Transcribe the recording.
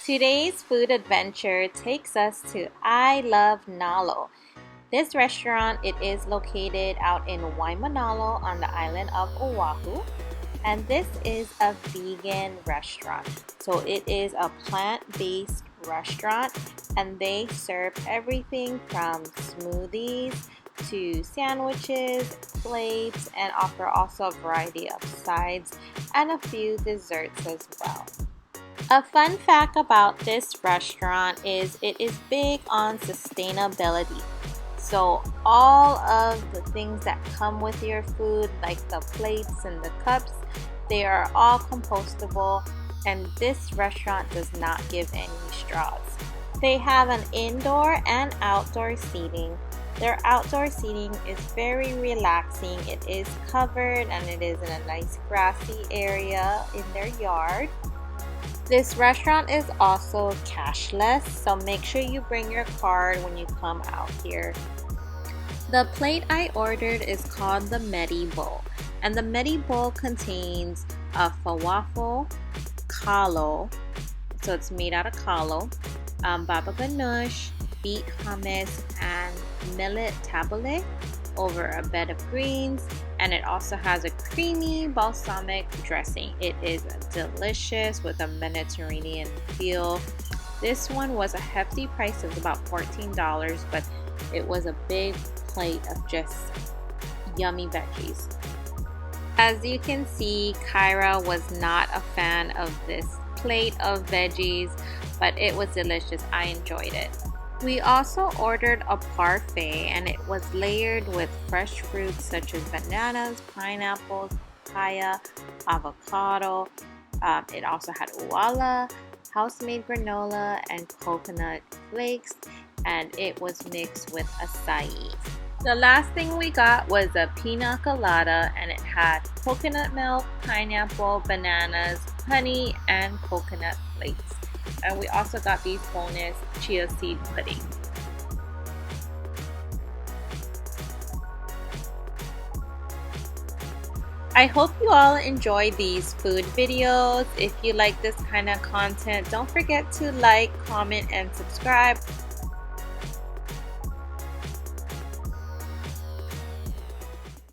Today's food adventure takes us to Love Nalo. This restaurant, it is located out in Waimanalo on the island of Oahu, and this is a vegan restaurant. So it is a plant-based restaurant, and they serve everything from smoothies to sandwiches, plates, and offer also a variety of sides and a few desserts as well. A fun fact about this restaurant is it is big on sustainability. So all of the things that come with your food, like the plates and the cups, they are all compostable, and this restaurant does not give any straws. They have an indoor and outdoor seating. Their outdoor seating is very relaxing. It is covered and it is in a nice grassy area in their yard. This restaurant is also cashless, so make sure you bring your card when you come out here. The plate I ordered is called the Medi Bowl, and the Medi Bowl contains a falafel, kalo, so it's made out of kalo, baba ganoush, beet hummus, and millet tabbouleh over a bed of greens, and it also has a creamy balsamic dressing. It is delicious with a Mediterranean feel. This one was a hefty price of about $14, but it was a big plate of just yummy veggies. As you can see, Kyra was not a fan of this plate of veggies, but it was delicious. I enjoyed it. We also ordered a parfait, and it was layered with fresh fruits such as bananas, pineapples, papaya, avocado. It also had uwala, house-made granola, and coconut flakes, and it was mixed with acai. The last thing we got was a pina colada, and it had coconut milk, pineapple, bananas, honey, and coconut flakes. And we also got these bonus chia seed pudding. I hope you all enjoy these food videos. If you like this kind of content, don't forget to like, comment, and subscribe.